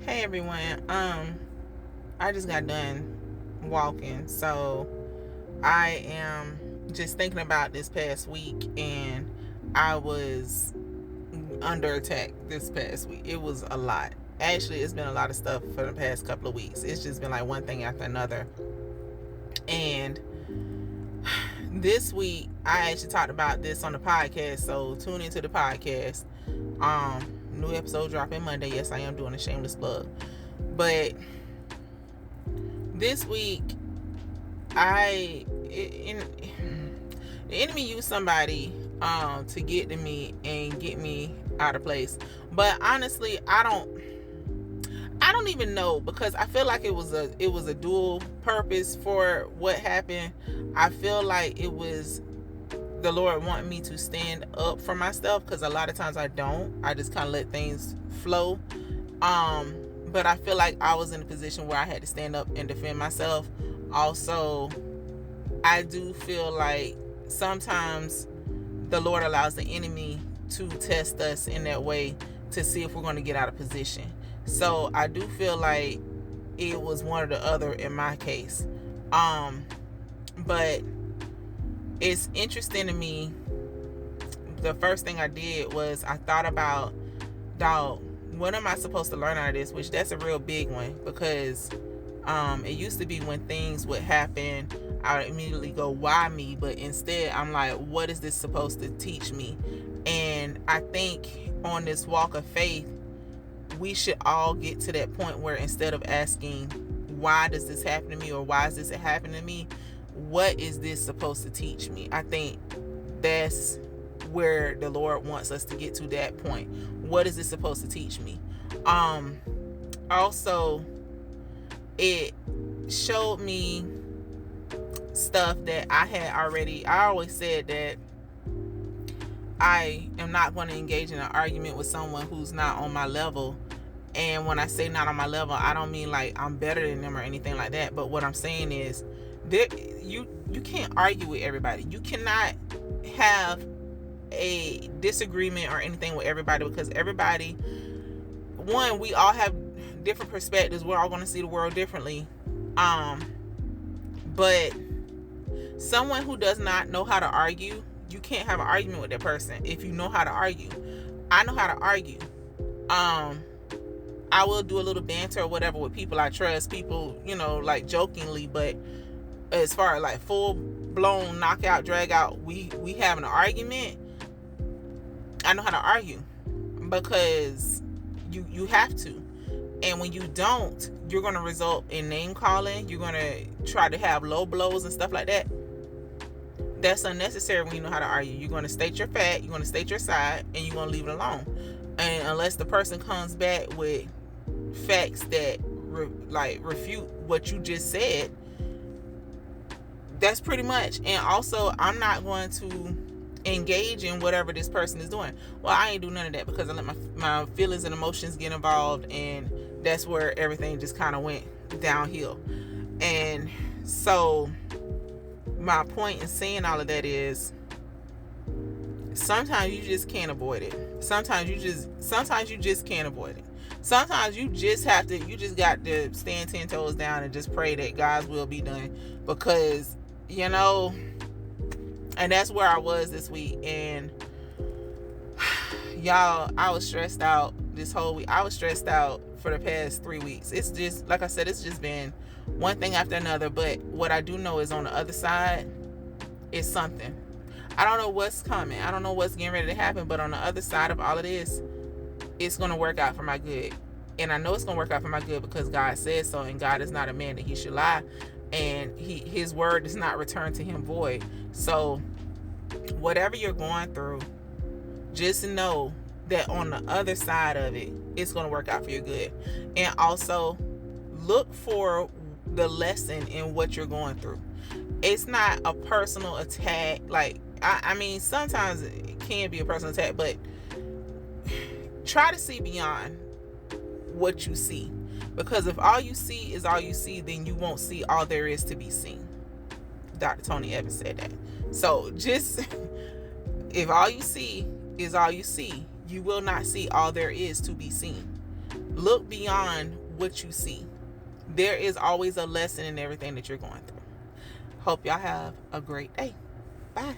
Hey everyone. I just got done walking, so I am just thinking about this past week, and I was under attack this past week. It was a lot. Actually, it's been a lot of stuff for the past couple of weeks. It's just been like one thing after another. And this week I actually talked about this on the podcast, so tune into the podcast. New episode dropping Monday. Yes, I am doing a shameless plug. But this week the enemy used somebody to get to me and get me out of place. But honestly, I don't even know, because I feel like it was a dual purpose for what happened. I feel like it was the Lord wanting me to stand up for myself, because a lot of times I don't. I just kind of let things flow. But I feel like I was in a position where I had to stand up and defend myself. Also, I do feel like sometimes the Lord allows the enemy to test us in that way to see if we're going to get out of position. So I do feel like it was one or the other in my case. But it's interesting to me. The first thing I did was I thought about, dog, what am I supposed to learn out of this? Which that's a real big one, because it used to be when things would happen, I would immediately go, why me? But instead, I'm like, what is this supposed to teach me? And I think on this walk of faith, we should all get to that point where instead of asking, why does this happen to me, or why is this happening to me, what is this supposed to teach me? I think that's where the Lord wants us to get to, that point. What is this supposed to teach me? Also, it showed me stuff that I always said that I am not going to engage in an argument with someone who's not on my level. And when I say not on my level, I don't mean like I'm better than them or anything like that. But what I'm saying is that you can't argue with everybody. You cannot have a disagreement or anything with everybody, because everybody, one, we all have different perspectives. We're all going to see the world differently. But someone who does not know how to argue, you can't have an argument with that person if you know how to argue. I know how to argue. I will do a little banter or whatever with people I trust, people, like jokingly, but as far as like full blown knockout, drag out, we having an argument, I know how to argue, because you have to. And when you don't, you're going to result in name calling. You're going to try to have low blows and stuff like that. That's unnecessary when you know how to argue. You're going to state your fact, you're going to state your side, and you're going to leave it alone. And unless the person comes back with facts that refute what you just said, that's pretty much. And also, I'm not going to engage in whatever this person is doing. Well, I ain't do none of that, because I let my feelings and emotions get involved, and that's where everything just kind of went downhill. And so my point in saying all of that is, sometimes you just can't avoid it. Sometimes you just can't avoid it. Sometimes you just got to stand 10 toes down and just pray that God's will be done, because and that's where I was this week. And y'all, I was stressed out this whole week. I was stressed out for the past 3 weeks. It's just, like I said, it's just been one thing after another. But what I do know is on the other side is something. I don't know what's coming. I don't know what's getting ready to happen. But on the other side of all of this, it's going to work out for my good. And I know it's going to work out for my good because God says so. And God is not a man that he should lie. And his word does not return to him void. So whatever you're going through, just know that on the other side of it, it's going to work out for your good. And also, look for the lesson in what you're going through. It's not a personal attack. Like, I mean, sometimes it can be a personal attack, but try to see beyond what you see. Because if all you see is all you see, then you won't see all there is to be seen. Dr. Tony Evans said that. So just, if all you see is all you see, you will not see all there is to be seen. Look beyond what you see. There is always a lesson in everything that you're going through. Hope y'all have a great day. Bye.